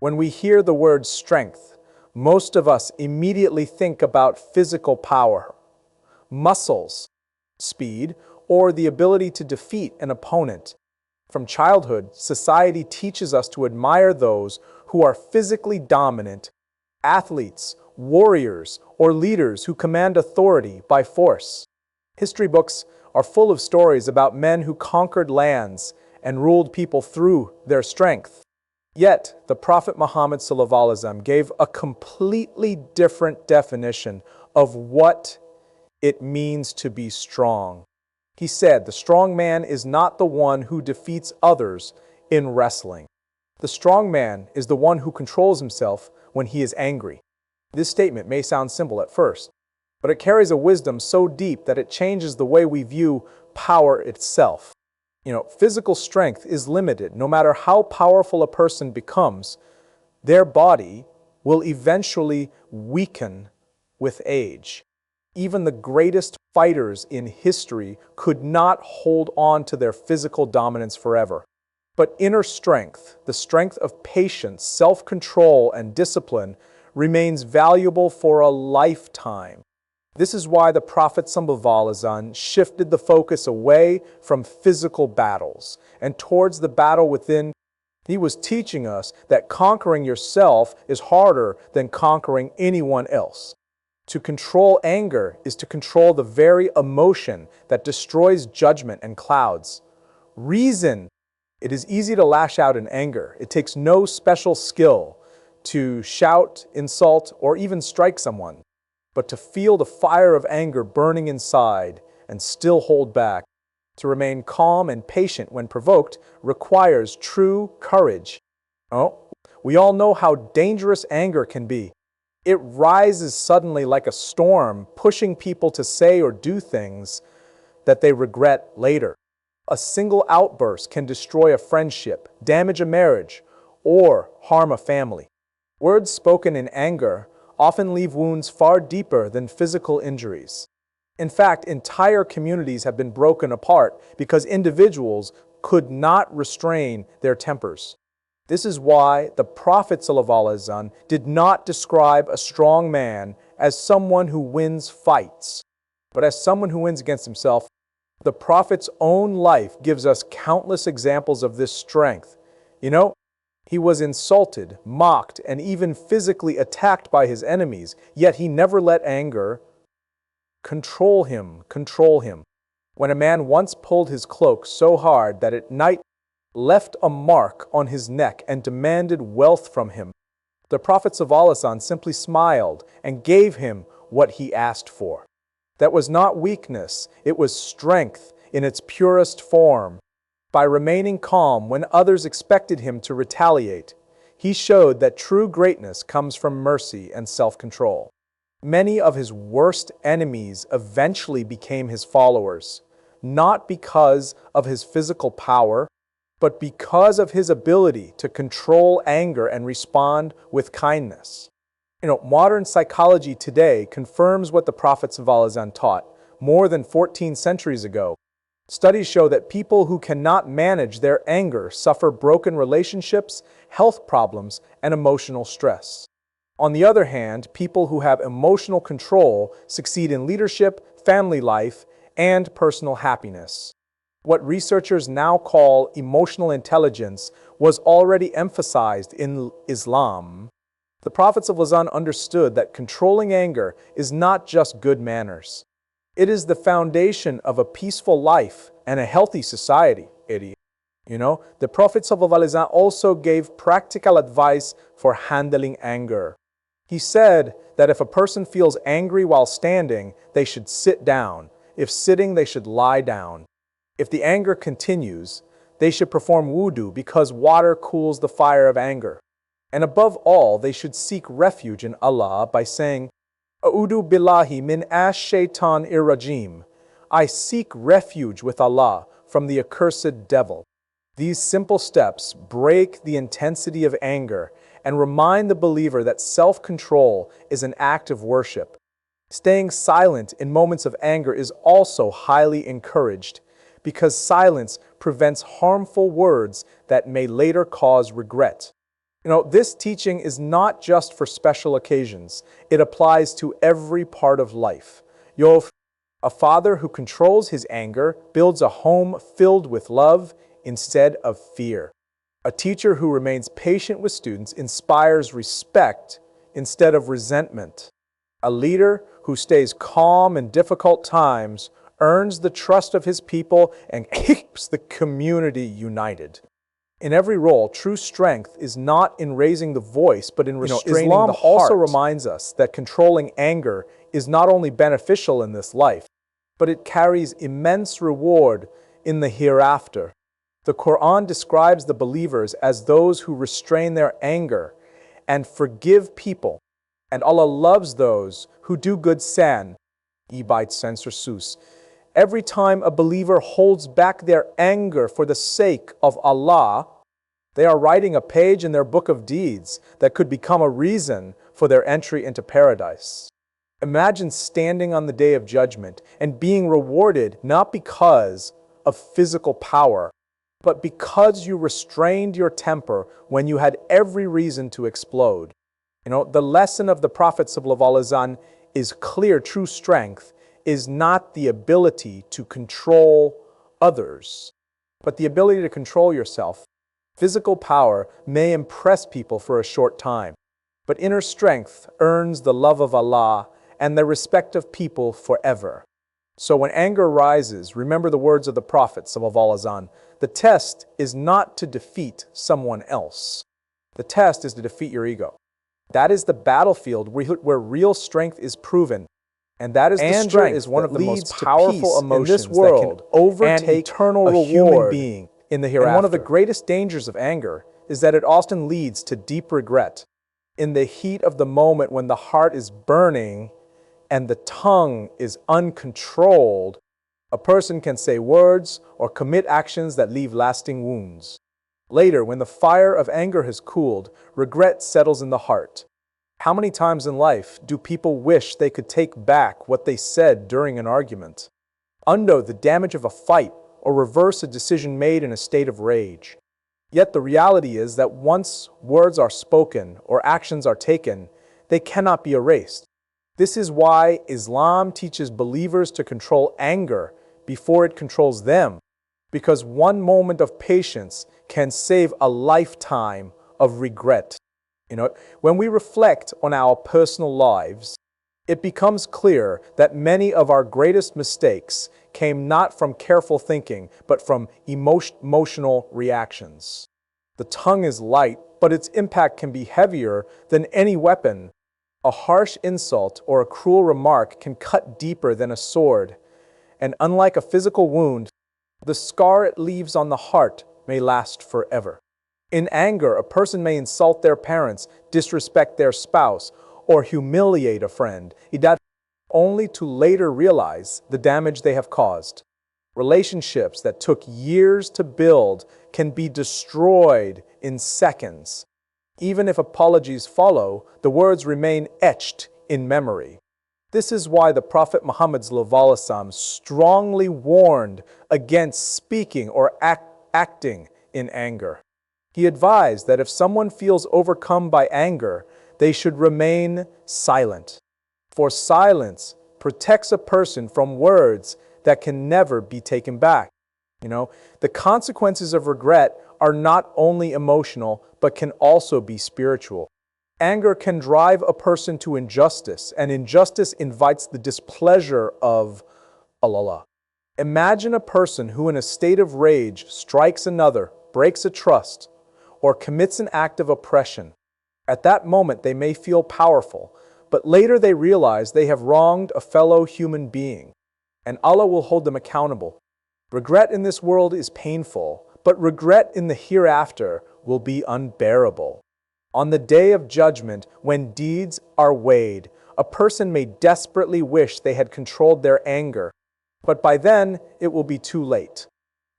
When we hear the word strength, most of us immediately think about physical power, muscles, speed, or the ability to defeat an opponent. From childhood, society teaches us to admire those who are physically dominant, athletes, warriors, or leaders who command authority by force. History books are full of stories about men who conquered lands and ruled people through their strength. Yet, the Prophet Muhammad ﷺ gave a completely different definition of what it means to be strong. He said, "The strong man is not the one who defeats others in wrestling. The strong man is the one who controls himself when he is angry." This statement may sound simple at first, but it carries a wisdom so deep that it changes the way we view power itself. Physical strength is limited. No matter how powerful a person becomes, their body will eventually weaken with age. Even the greatest fighters in history could not hold on to their physical dominance forever. But inner strength, the strength of patience, self-control, and discipline, remains valuable for a lifetime. This is why the Prophet ﷺ shifted the focus away from physical battles and towards the battle within. He was teaching us that conquering yourself is harder than conquering anyone else. To control anger is to control the very emotion that destroys judgment and clouds reason. It is easy to lash out in anger. It takes no special skill to shout, insult, or even strike someone. But to feel the fire of anger burning inside and still hold back, to remain calm and patient when provoked, requires true courage. We all know how dangerous anger can be. It rises suddenly like a storm, pushing people to say or do things that they regret later. A single outburst can destroy a friendship, damage a marriage, or harm a family. Words spoken in anger often leave wounds far deeper than physical injuries. In fact, entire communities have been broken apart because individuals could not restrain their tempers. This is why the Prophet ﷺ did not describe a strong man as someone who wins fights, but as someone who wins against himself. The Prophet's own life gives us countless examples of this strength. He was insulted, mocked, and even physically attacked by his enemies, yet he never let anger control him. When a man once pulled his cloak so hard that at night left a mark on his neck and demanded wealth from him, the Prophet ﷺ simply smiled and gave him what he asked for. That was not weakness, it was strength in its purest form. By remaining calm when others expected him to retaliate, he showed that true greatness comes from mercy and self-control. Many of his worst enemies eventually became his followers, not because of his physical power, but because of his ability to control anger and respond with kindness. Modern psychology today confirms what the Prophet ﷺ taught more than 14 centuries ago. Studies show that people who cannot manage their anger suffer broken relationships, health problems, and emotional stress. On the other hand, people who have emotional control succeed in leadership, family life, and personal happiness. What researchers now call emotional intelligence was already emphasized in Islam. The Prophet ﷺ understood that controlling anger is not just good manners. It is the foundation of a peaceful life and a healthy society. The Prophet ﷺ also gave practical advice for handling anger. He said that if a person feels angry while standing, they should sit down. If sitting, they should lie down. If the anger continues, they should perform wudu because water cools the fire of anger. And above all, they should seek refuge in Allah by saying, A'udhu billahi min ash-shaytan ir-rajim. I seek refuge with Allah from the accursed devil. These simple steps break the intensity of anger and remind the believer that self-control is an act of worship. Staying silent in moments of anger is also highly encouraged because silence prevents harmful words that may later cause regret. This teaching is not just for special occasions. It applies to every part of life. A father who controls his anger builds a home filled with love instead of fear. A teacher who remains patient with students inspires respect instead of resentment. A leader who stays calm in difficult times earns the trust of his people and keeps the community united. In every role, true strength is not in raising the voice, but in restraining the heart. Islam also reminds us that controlling anger is not only beneficial in this life, but it carries immense reward in the hereafter. The Quran describes the believers as those who restrain their anger and forgive people, and Allah loves those who do good san. Every time a believer holds back their anger for the sake of Allah, they are writing a page in their book of deeds that could become a reason for their entry into paradise. Imagine standing on the day of judgment and being rewarded not because of physical power, but because you restrained your temper when you had every reason to explode. The lesson of the Prophet ﷺ is clear. True strength is not the ability to control others, but the ability to control yourself. Physical power may impress people for a short time, but inner strength earns the love of Allah and the respect of people forever. So when anger rises, remember the words of the Prophet ﷺ. The test is not to defeat someone else. The test is to defeat your ego. That is the battlefield where real strength is proven. And that is the strength is one of the most powerful emotions in this world that can overtake eternal a human being in the hereafter. And one of the greatest dangers of anger is that it often leads to deep regret. In the heat of the moment when the heart is burning and the tongue is uncontrolled, a person can say words or commit actions that leave lasting wounds. Later, when the fire of anger has cooled, regret settles in the heart. How many times in life do people wish they could take back what they said during an argument, undo the damage of a fight, or reverse a decision made in a state of rage? Yet the reality is that once words are spoken or actions are taken, they cannot be erased. This is why Islam teaches believers to control anger before it controls them, because one moment of patience can save a lifetime of regret. When we reflect on our personal lives, it becomes clear that many of our greatest mistakes came not from careful thinking, but from emotional reactions. The tongue is light, but its impact can be heavier than any weapon. A harsh insult or a cruel remark can cut deeper than a sword, and unlike a physical wound, the scar it leaves on the heart may last forever. In anger, a person may insult their parents, disrespect their spouse, or humiliate a friend, only to later realize the damage they have caused. Relationships that took years to build can be destroyed in seconds. Even if apologies follow, the words remain etched in memory. This is why the Prophet Muhammad ﷺ strongly warned against speaking or acting in anger. He advised that if someone feels overcome by anger, they should remain silent. For silence protects a person from words that can never be taken back. The consequences of regret are not only emotional, but can also be spiritual. Anger can drive a person to injustice, and injustice invites the displeasure of Allah. Imagine a person who in a state of rage strikes another, breaks a trust, or commits an act of oppression. At that moment, they may feel powerful, but later they realize they have wronged a fellow human being, and Allah will hold them accountable. Regret in this world is painful, but regret in the hereafter will be unbearable. On the day of judgment, when deeds are weighed, a person may desperately wish they had controlled their anger, but by then it will be too late.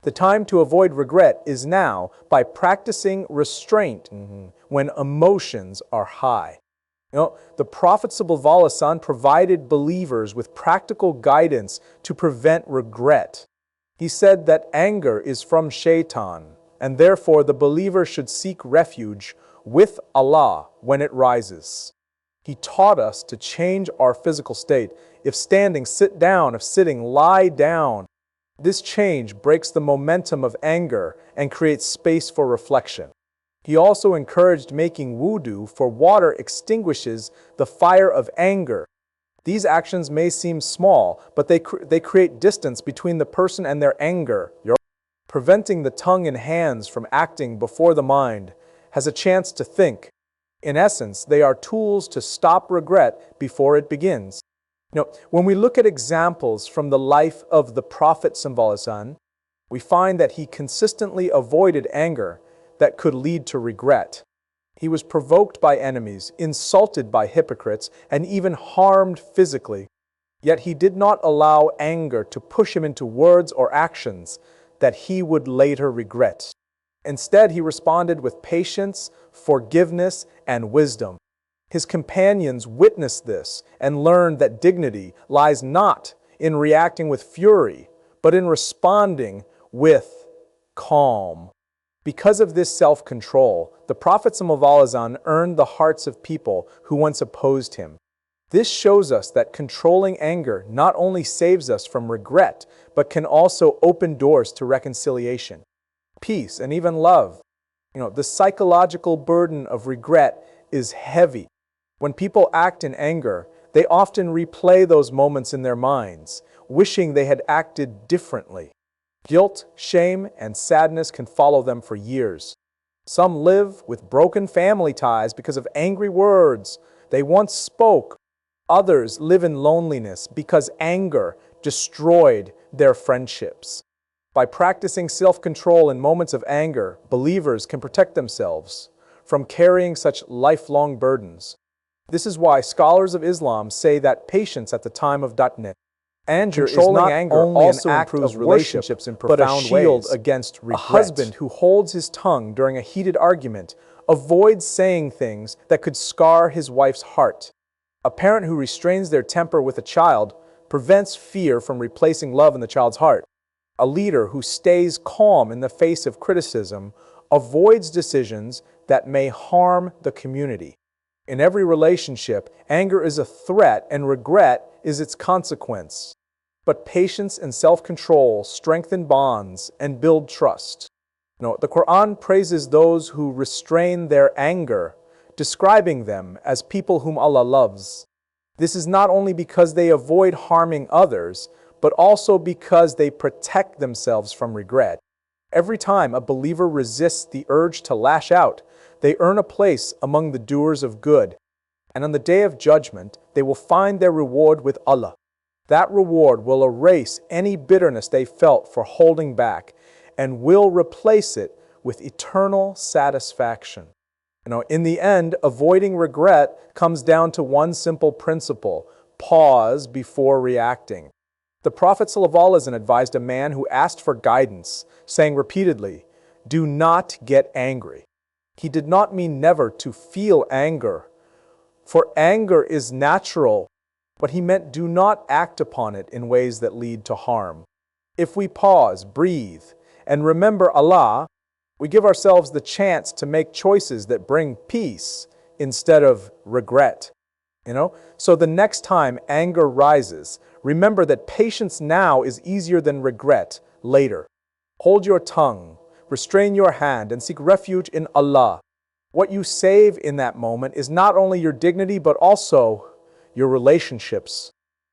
The time to avoid regret is now by practicing restraint when emotions are high. The Prophet ﷺ provided believers with practical guidance to prevent regret. He said that anger is from Shaitan, and therefore the believer should seek refuge with Allah when it rises. He taught us to change our physical state. If standing, sit down. If sitting, lie down. This change breaks the momentum of anger and creates space for reflection. He also encouraged making wudu, for water extinguishes the fire of anger. These actions may seem small, but they create distance between the person and their anger. Preventing the tongue and hands from acting before the mind has a chance to think. In essence, they are tools to stop regret before it begins. When we look at examples from the life of the Prophet ﷺ, we find that he consistently avoided anger that could lead to regret. He was provoked by enemies, insulted by hypocrites, and even harmed physically. Yet he did not allow anger to push him into words or actions that he would later regret. Instead, he responded with patience, forgiveness, and wisdom. His companions witnessed this and learned that dignity lies not in reacting with fury, but in responding with calm. Because of this self-control, the Prophet ﷺ earned the hearts of people who once opposed him. This shows us that controlling anger not only saves us from regret, but can also open doors to reconciliation, peace, and even love. The psychological burden of regret is heavy. When people act in anger, they often replay those moments in their minds, wishing they had acted differently. Guilt, shame, and sadness can follow them for years. Some live with broken family ties because of angry words they once spoke. Others live in loneliness because anger destroyed their friendships. By practicing self-control in moments of anger, believers can protect themselves from carrying such lifelong burdens. This is why scholars of Islam say that patience at the time of datne, anger is not only an act of relationships in profound ways, but a shield against regret. A husband who holds his tongue during a heated argument avoids saying things that could scar his wife's heart. A parent who restrains their temper with a child prevents fear from replacing love in the child's heart. A leader who stays calm in the face of criticism avoids decisions that may harm the community. In every relationship, anger is a threat and regret is its consequence. But patience and self-control strengthen bonds and build trust. The Quran praises those who restrain their anger, describing them as people whom Allah loves. This is not only because they avoid harming others, but also because they protect themselves from regret. Every time a believer resists the urge to lash out, they earn a place among the doers of good, and on the day of judgment, they will find their reward with Allah. That reward will erase any bitterness they felt for holding back and will replace it with eternal satisfaction. In the end, avoiding regret comes down to one simple principle: pause before reacting. The Prophet ﷺ advised a man who asked for guidance, saying repeatedly, "Do not get angry." He did not mean never to feel anger, for anger is natural, but he meant do not act upon it in ways that lead to harm. If we pause, breathe, and remember Allah, we give ourselves the chance to make choices that bring peace instead of regret. So the next time anger rises, remember that patience now is easier than regret later. Hold your tongue, restrain your hand, and seek refuge in Allah. What you save in that moment is not only your dignity, but also your relationships,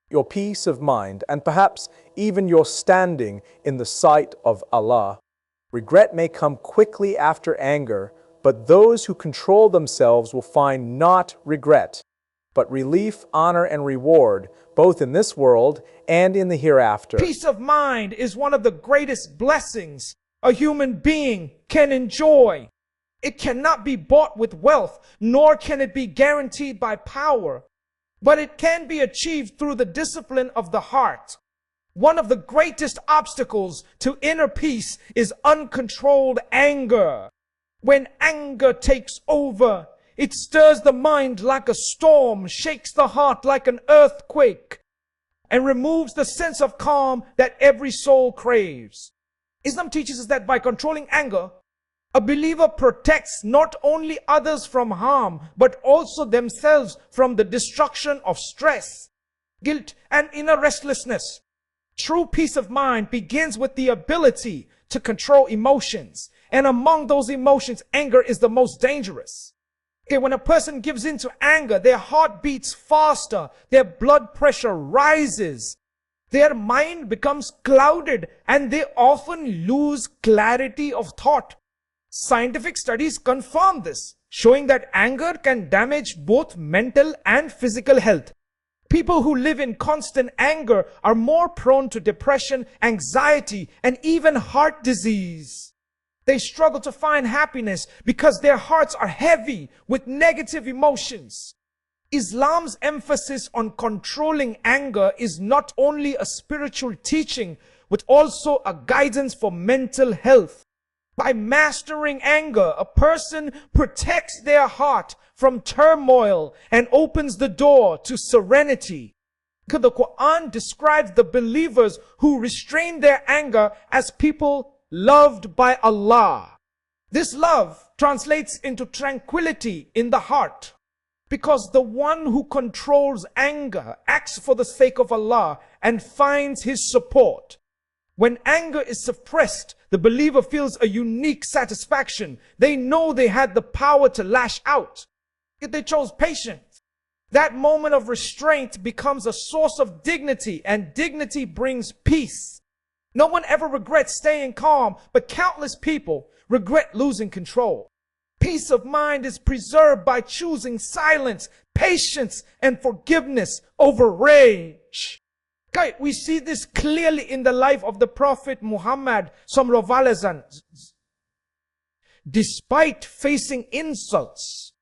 your peace of mind, and perhaps even your standing in the sight of Allah. Regret may come quickly after anger, but those who control themselves will find not regret, but relief, honor, and reward, both in this world and in the hereafter. Peace of mind is one of the greatest blessings a human being can enjoy. It cannot be bought with wealth, nor can it be guaranteed by power, but it can be achieved through the discipline of the heart. One of the greatest obstacles to inner peace is uncontrolled anger. When anger takes over, it stirs the mind like a storm, shakes the heart like an earthquake, and removes the sense of calm that every soul craves. Islam teaches us that by controlling anger, A believer protects not only others from harm, but also themselves from the destruction of stress, guilt, and inner restlessness. True peace of mind begins with the ability to control emotions. And among those emotions, anger is the most dangerous. Okay, when a person gives in to anger, their heart beats faster, their blood pressure rises, their mind becomes clouded, and they often lose clarity of thought. Scientific studies confirm this, showing that anger can damage both mental and physical health. People who live in constant anger are more prone to depression, anxiety, and even heart disease. They struggle to find happiness because their hearts are heavy with negative emotions. Islam's emphasis on controlling anger is not only a spiritual teaching, but also a guidance for mental health. By mastering anger, a person protects their heart from turmoil and opens the door to serenity. The Quran describes the believers who restrain their anger as people loved by Allah. This love translates into tranquility in the heart, because the one who controls anger acts for the sake of Allah and finds His support. When anger is suppressed, the believer feels a unique satisfaction. They know they had the power to lash out, yet they chose patience. That moment of restraint becomes a source of dignity, and dignity brings peace. No one ever regrets staying calm, but countless people regret losing control. Peace of mind is preserved by choosing silence, patience, and forgiveness over rage. Okay, we see this clearly in the life of the Prophet Muhammad sallallahu alaihi wasallam. Despite facing insults,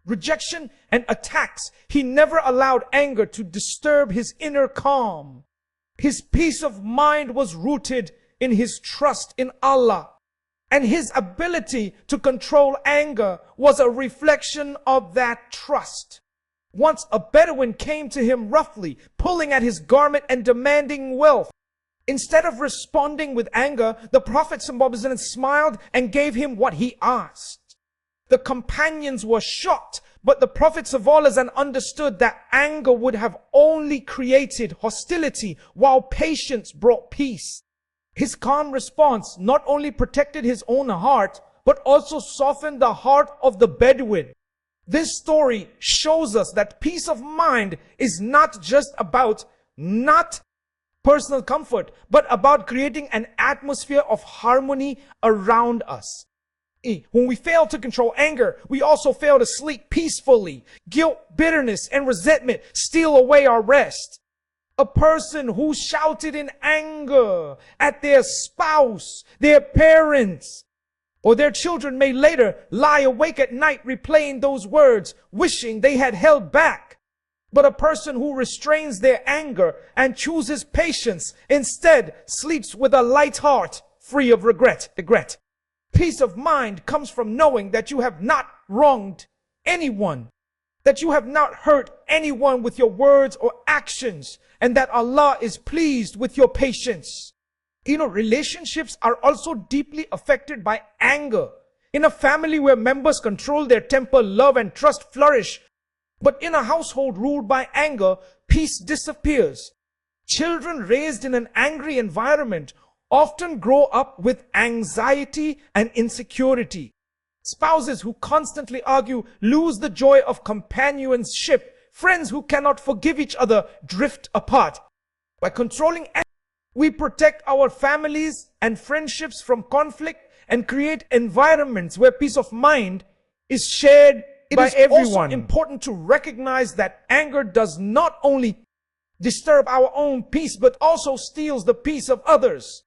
rejection, and attacks, he never allowed anger to disturb his inner calm. His peace of mind was rooted in his trust in Allah, and his ability to control anger was a reflection of that trust. Once a Bedouin came to him roughly, pulling at his garment and demanding wealth. Instead of responding with anger, the Prophet ﷺ smiled and gave him what he asked. The companions were shocked, but the Prophet ﷺ understood that anger would have only created hostility, while patience brought peace. His calm response not only protected his own heart, but also softened the heart of the Bedouin. This story shows us that peace of mind is not just about personal comfort, but about creating an atmosphere of harmony around us. When we fail to control anger, we also fail to sleep peacefully. Guilt, bitterness, and resentment steal away our rest. A person who shouted in anger at their spouse, their parents, or their children may later lie awake at night replaying those words, wishing they had held back. But a person who restrains their anger and chooses patience instead sleeps with a light heart, free of regret. Peace of mind comes from knowing that you have not wronged anyone, that you have not hurt anyone with your words or actions, and that Allah is pleased with your patience. Relationships are also deeply affected by anger. In a family where members control their temper, love and trust flourish. But in a household ruled by anger, peace disappears. Children raised in an angry environment often grow up with anxiety and insecurity. Spouses who constantly argue lose the joy of companionship. Friends who cannot forgive each other drift apart. By controlling anger, we protect our families and friendships from conflict and create environments where peace of mind is shared by everyone. It is also important to recognize that anger does not only disturb our own peace, but also steals the peace of others.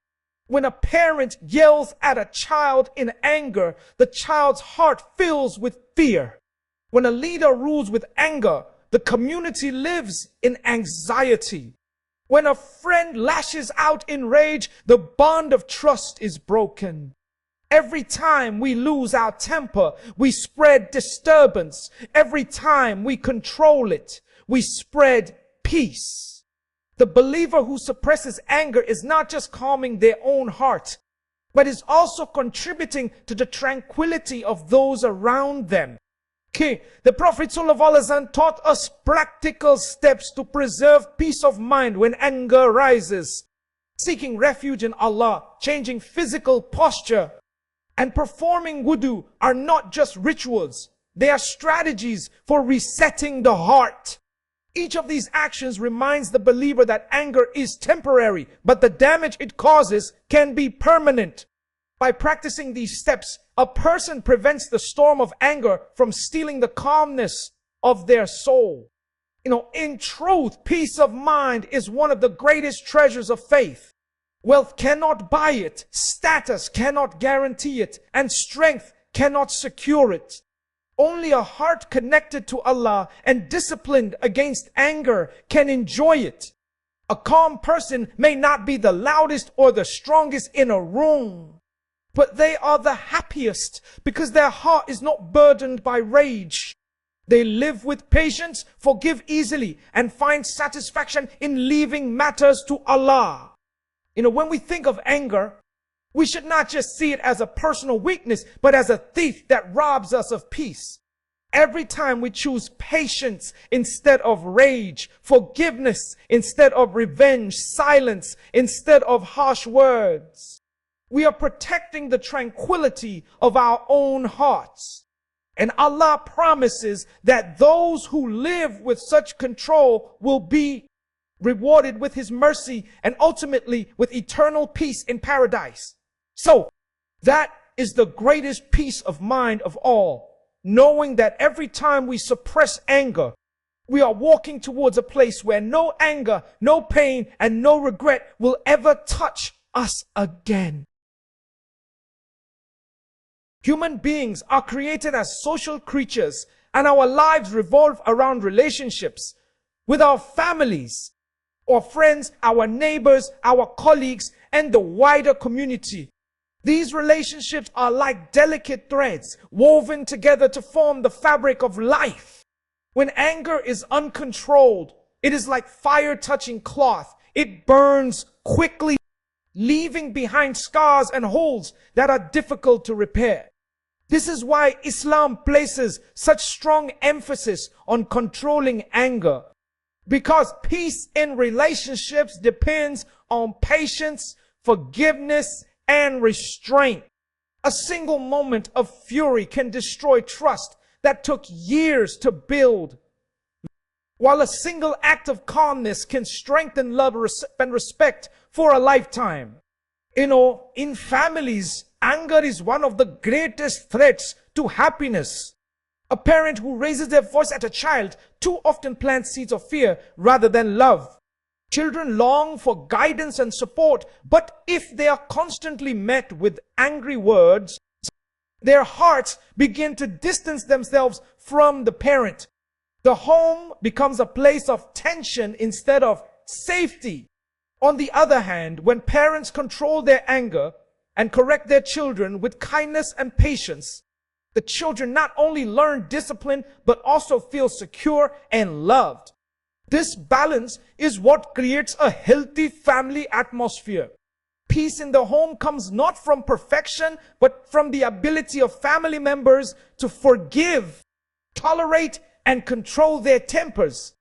When a parent yells at a child in anger, the child's heart fills with fear. When a leader rules with anger, the community lives in anxiety. When a friend lashes out in rage, the bond of trust is broken. Every time we lose our temper, we spread disturbance. Every time we control it, we spread peace. The believer who suppresses anger is not just calming their own heart, but is also contributing to the tranquility of those around them. Okay, the Prophet ﷺ taught us practical steps to preserve peace of mind when anger rises. Seeking refuge in Allah, changing physical posture, and performing wudu are not just rituals. They are strategies for resetting the heart. Each of these actions reminds the believer that anger is temporary, but the damage it causes can be permanent. By practicing these steps, a person prevents the storm of anger from stealing the calmness of their soul. In truth, peace of mind is one of the greatest treasures of faith. Wealth cannot buy it, status cannot guarantee it, and strength cannot secure it. Only a heart connected to Allah and disciplined against anger can enjoy it. A calm person may not be the loudest or the strongest in a room, but they are the happiest because their heart is not burdened by rage. They live with patience, forgive easily, and find satisfaction in leaving matters to Allah. When we think of anger, we should not just see it as a personal weakness, but as a thief that robs us of peace. Every time we choose patience instead of rage, forgiveness instead of revenge, silence instead of harsh words, we are protecting the tranquility of our own hearts. And Allah promises that those who live with such control will be rewarded with His mercy and ultimately with eternal peace in paradise. So, that is the greatest peace of mind of all, knowing that every time we suppress anger, we are walking towards a place where no anger, no pain, and no regret will ever touch us again. Human beings are created as social creatures, and our lives revolve around relationships with our families, or friends, our neighbors, our colleagues, and the wider community. These relationships are like delicate threads woven together to form the fabric of life. When anger is uncontrolled, it is like fire touching cloth. It burns quickly, leaving behind scars and holes that are difficult to repair. This is why Islam places such strong emphasis on controlling anger. Because peace in relationships depends on patience, forgiveness, and restraint. A single moment of fury can destroy trust that took years to build, while a single act of calmness can strengthen love and respect for a lifetime. In families, anger is one of the greatest threats to happiness. A parent who raises their voice at a child too often plants seeds of fear rather than love. Children long for guidance and support, but if they are constantly met with angry words, their hearts begin to distance themselves from the parent. The home becomes a place of tension instead of safety. On the other hand, when parents control their anger and correct their children with kindness and patience, the children not only learn discipline, but also feel secure and loved. This balance is what creates a healthy family atmosphere. Peace in the home comes not from perfection, but from the ability of family members to forgive, tolerate, and control their tempers.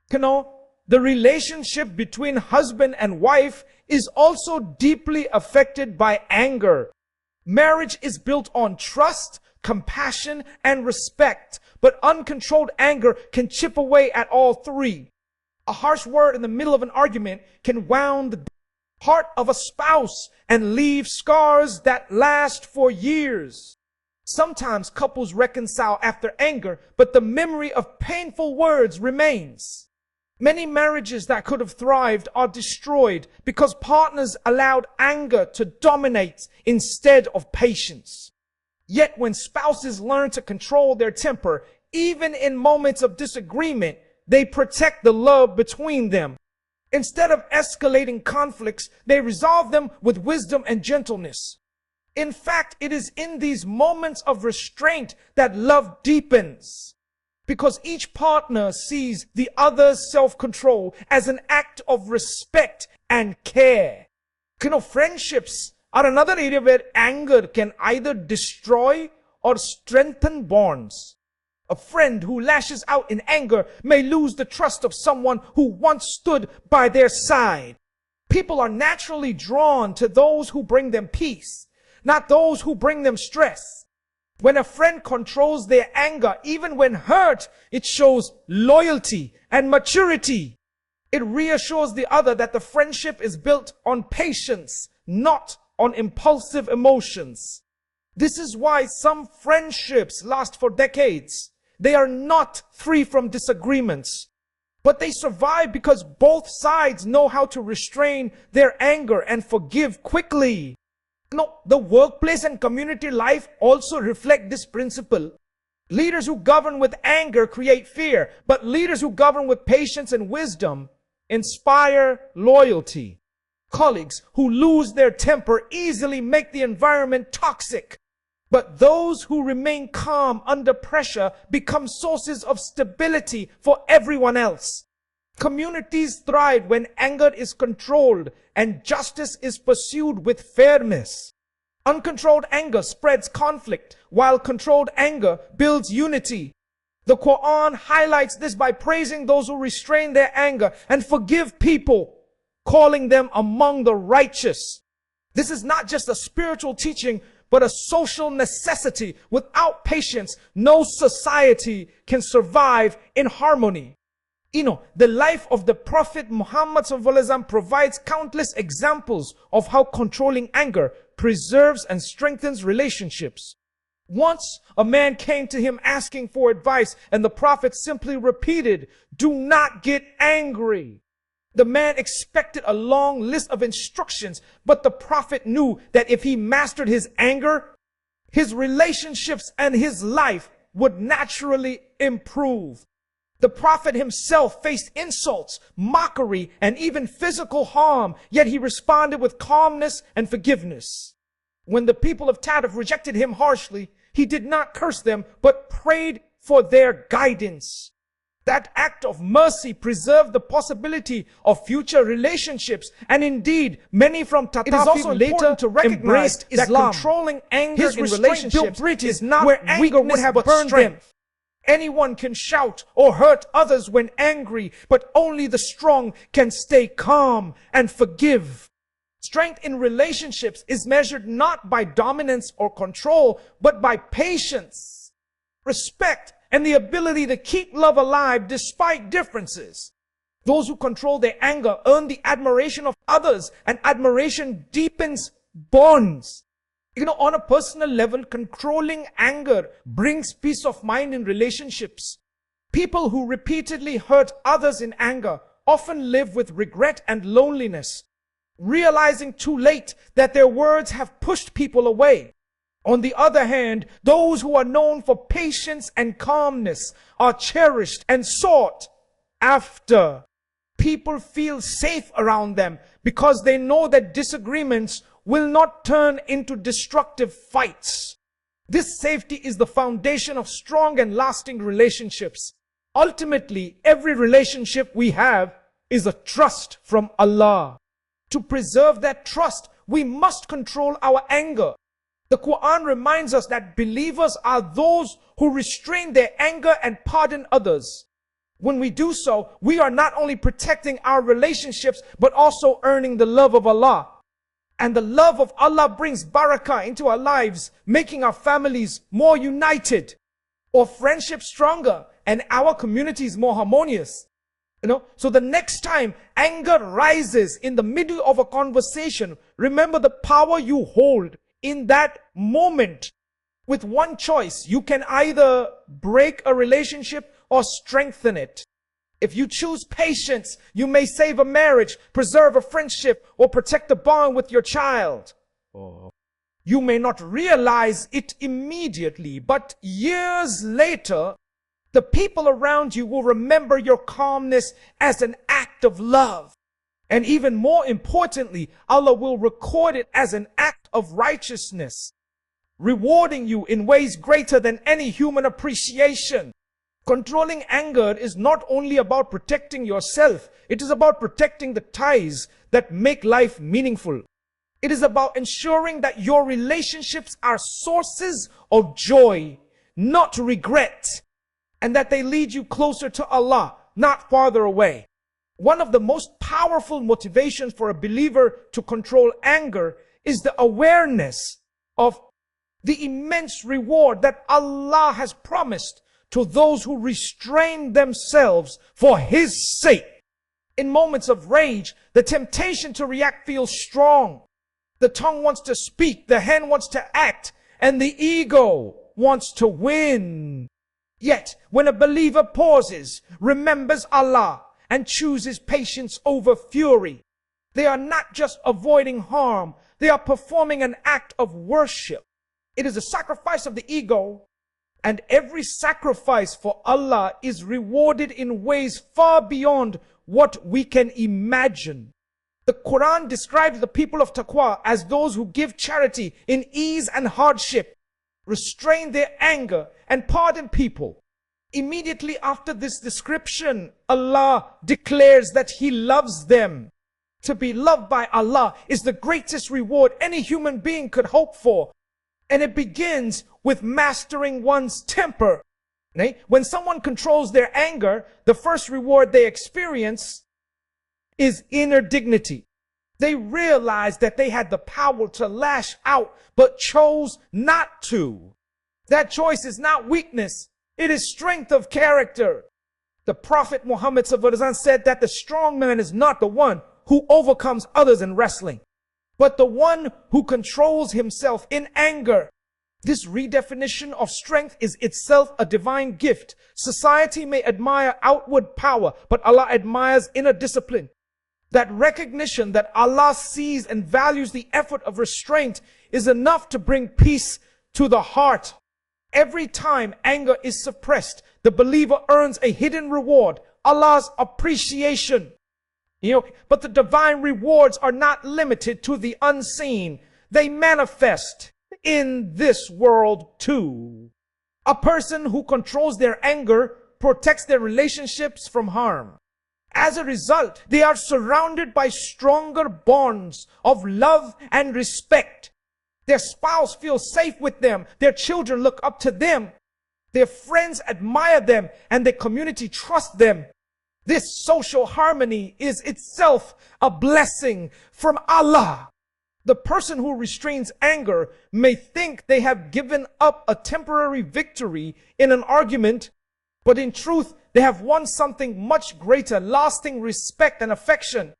The relationship between husband and wife is also deeply affected by anger. Marriage is built on trust, compassion, and respect, but uncontrolled anger can chip away at all three. A harsh word in the middle of an argument can wound the heart of a spouse and leave scars that last for years. Sometimes couples reconcile after anger, but the memory of painful words remains. Many marriages that could have thrived are destroyed because partners allowed anger to dominate instead of patience. Yet when spouses learn to control their temper, even in moments of disagreement, they protect the love between them. Instead of escalating conflicts, they resolve them with wisdom and gentleness. In fact, it is in these moments of restraint that love deepens, because each partner sees the other's self-control as an act of respect and care. Friendships are another area where anger can either destroy or strengthen bonds. A friend who lashes out in anger may lose the trust of someone who once stood by their side. People are naturally drawn to those who bring them peace, not those who bring them stress. When a friend controls their anger, even when hurt, it shows loyalty and maturity. It reassures the other that the friendship is built on patience, not on impulsive emotions. This is why some friendships last for decades. They are not free from disagreements, but they survive because both sides know how to restrain their anger and forgive quickly. The workplace and community life also reflect this principle. Leaders who govern with anger create fear, but leaders who govern with patience and wisdom inspire loyalty. Colleagues who lose their temper easily make the environment toxic, but those who remain calm under pressure become sources of stability for everyone else. Communities thrive when anger is controlled and justice is pursued with fairness. Uncontrolled anger spreads conflict, while controlled anger builds unity. The Quran highlights this by praising those who restrain their anger and forgive people, calling them among the righteous. This is not just a spiritual teaching, but a social necessity. Without patience, no society can survive in harmony. The life of the Prophet Muhammad SAW provides countless examples of how controlling anger preserves and strengthens relationships. Once a man came to him asking for advice, and the Prophet simply repeated, "Do not get angry." The man expected a long list of instructions, but the Prophet knew that if he mastered his anger, his relationships and his life would naturally improve. The Prophet himself faced insults, mockery, and even physical harm, yet he responded with calmness and forgiveness. When the people of Ta'if rejected him harshly, he did not curse them, but prayed for their guidance. That act of mercy preserved the possibility of future relationships, and indeed, many from Ta'if later to recognize that controlling anger in relationships is not where anger would have burned them. Anyone can shout or hurt others when angry, but only the strong can stay calm and forgive. Strength in relationships is measured not by dominance or control, but by patience, respect, and the ability to keep love alive despite differences. Those who control their anger earn the admiration of others, and admiration deepens bonds. On a personal level, controlling anger brings peace of mind in relationships. People who repeatedly hurt others in anger often live with regret and loneliness, realizing too late that their words have pushed people away. On the other hand, those who are known for patience and calmness are cherished and sought after. People feel safe around them because they know that disagreements will not turn into destructive fights. This safety is the foundation of strong and lasting relationships. Ultimately, every relationship we have is a trust from Allah. To preserve that trust, we must control our anger. The Quran reminds us that believers are those who restrain their anger and pardon others. When we do so, we are not only protecting our relationships, but also earning the love of Allah. And the love of Allah brings barakah into our lives, making our families more united, or friendships stronger, and our communities more harmonious. So the next time anger rises in the middle of a conversation, remember the power you hold in that moment. With one choice, you can either break a relationship or strengthen it. If you choose patience, you may save a marriage, preserve a friendship, or protect a bond with your child. You may not realize it immediately, but years later, the people around you will remember your calmness as an act of love. And even more importantly, Allah will record it as an act of righteousness, rewarding you in ways greater than any human appreciation. Controlling anger is not only about protecting yourself, it is about protecting the ties that make life meaningful. It is about ensuring that your relationships are sources of joy, not regret, and that they lead you closer to Allah, not farther away. One of the most powerful motivations for a believer to control anger is the awareness of the immense reward that Allah has promised to those who restrain themselves for His sake. In moments of rage, the temptation to react feels strong. The tongue wants to speak, the hand wants to act, and the ego wants to win. Yet, when a believer pauses, remembers Allah, and chooses patience over fury, they are not just avoiding harm, they are performing an act of worship. It is a sacrifice of the ego, and every sacrifice for Allah is rewarded in ways far beyond what we can imagine. The Quran describes the people of taqwa as those who give charity in ease and hardship, restrain their anger, and pardon people. Immediately after this description, Allah declares that He loves them. To be loved by Allah is the greatest reward any human being could hope for. And it begins with mastering one's temper. When someone controls their anger, the first reward they experience is inner dignity. They realize that they had the power to lash out, but chose not to. That choice is not weakness. It is strength of character. The Prophet Muhammad said that the strong man is not the one who overcomes others in wrestling, but the one who controls himself in anger. This redefinition of strength is itself a divine gift. Society may admire outward power, but Allah admires inner discipline. That recognition that Allah sees and values the effort of restraint is enough to bring peace to the heart. Every time anger is suppressed, the believer earns a hidden reward, Allah's appreciation. But the divine rewards are not limited to the unseen. They manifest in this world too. A person who controls their anger protects their relationships from harm. As a result, they are surrounded by stronger bonds of love and respect. Their spouse feels safe with them. Their children look up to them. Their friends admire them, and their community trusts them. This social harmony is itself a blessing from Allah. The person who restrains anger may think they have given up a temporary victory in an argument, but in truth, they have won something much greater, lasting respect and affection.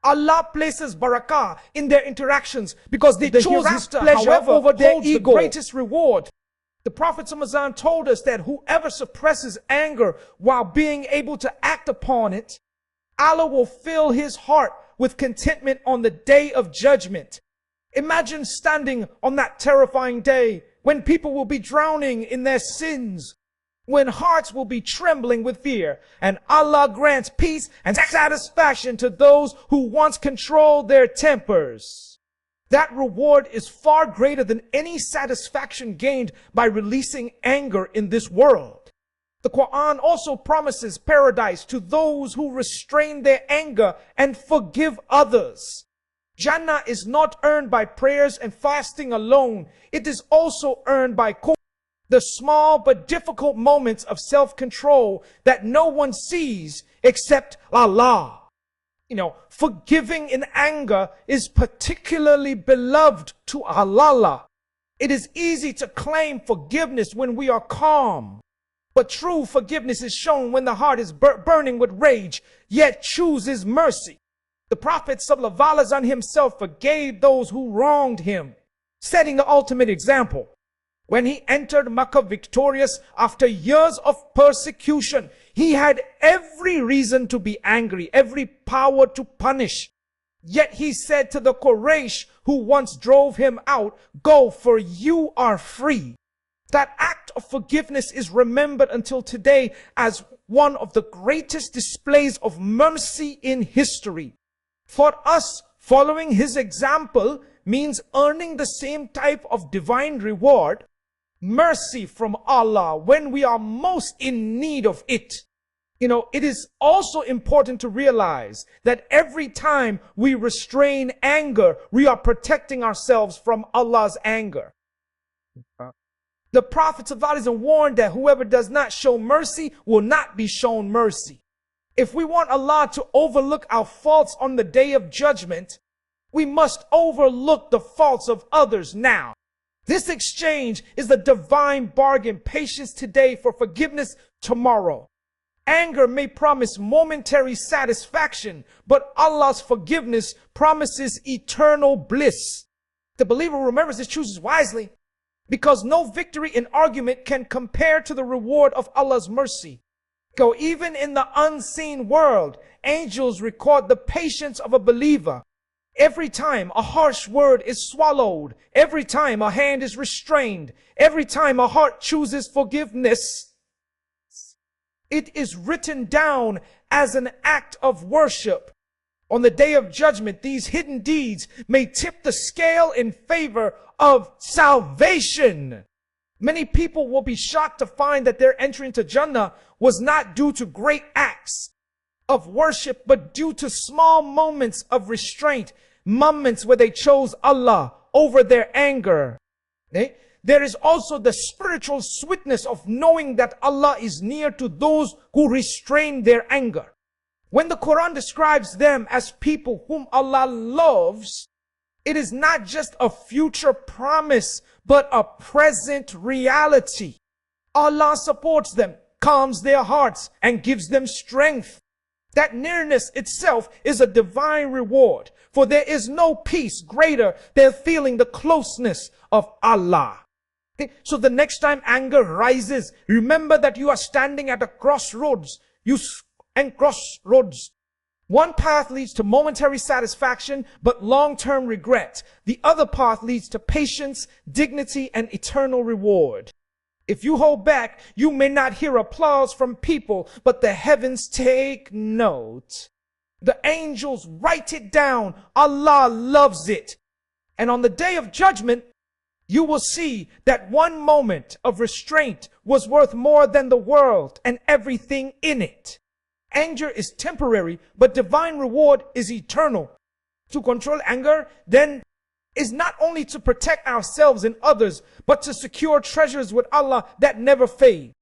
Allah places barakah in their interactions because they chose His pleasure over their ego. The greatest reward. The Prophet ﷺ told us that whoever suppresses anger while being able to act upon it, Allah will fill his heart with contentment on the day of judgment. Imagine standing on that terrifying day when people will be drowning in their sins, when hearts will be trembling with fear, and Allah grants peace and satisfaction to those who once controlled their tempers. That reward is far greater than any satisfaction gained by releasing anger in this world. The Quran also promises paradise to those who restrain their anger and forgive others. Jannah is not earned by prayers and fasting alone. It is also earned by the small but difficult moments of self-control that no one sees except Allah. Forgiving in anger is particularly beloved to Allah. It is easy to claim forgiveness when we are calm, but true forgiveness is shown when the heart is burning with rage, yet chooses mercy. The Prophet ﷺ himself forgave those who wronged him, setting the ultimate example. When he entered Makkah victorious after years of persecution, he had every reason to be angry, every power to punish. Yet he said to the Quraysh who once drove him out, "Go, for you are free." That act of forgiveness is remembered until today as one of the greatest displays of mercy in history. For us, following his example means earning the same type of divine reward, mercy from Allah, when we are most in need of it. It is also important to realize that every time we restrain anger, we are protecting ourselves from Allah's anger. The prophets of Allah warned that whoever does not show mercy will not be shown mercy. If we want Allah to overlook our faults on the day of judgment, we must overlook the faults of others now. This exchange is the divine bargain. Patience today for forgiveness tomorrow. Anger may promise momentary satisfaction, but Allah's forgiveness promises eternal bliss. The believer who remembers this chooses wisely, because no victory in argument can compare to the reward of Allah's mercy. Even in the unseen world, angels record the patience of a believer. Every time a harsh word is swallowed, every time a hand is restrained, every time a heart chooses forgiveness, it is written down as an act of worship. On the day of judgment, these hidden deeds may tip the scale in favor of salvation. Many people will be shocked to find that their entry into Jannah was not due to great acts of worship, but due to small moments of restraint, moments where they chose Allah over their anger. There is also the spiritual sweetness of knowing that Allah is near to those who restrain their anger. When the Quran describes them as people whom Allah loves, it is not just a future promise, but a present reality. Allah supports them, calms their hearts, and gives them strength. That nearness itself is a divine reward, for there is no peace greater than feeling the closeness of Allah. So the next time anger rises, remember that you are standing at a crossroads. Crossroads. One path leads to momentary satisfaction, but long-term regret. The other path leads to patience, dignity, and eternal reward. If you hold back, you may not hear applause from people, but the heavens take note. The angels write it down. Allah loves it. And on the day of judgment, you will see that one moment of restraint was worth more than the world and everything in it. Anger is temporary, but divine reward is eternal. To control anger, then, is not only to protect ourselves and others, but to secure treasures with Allah that never fade.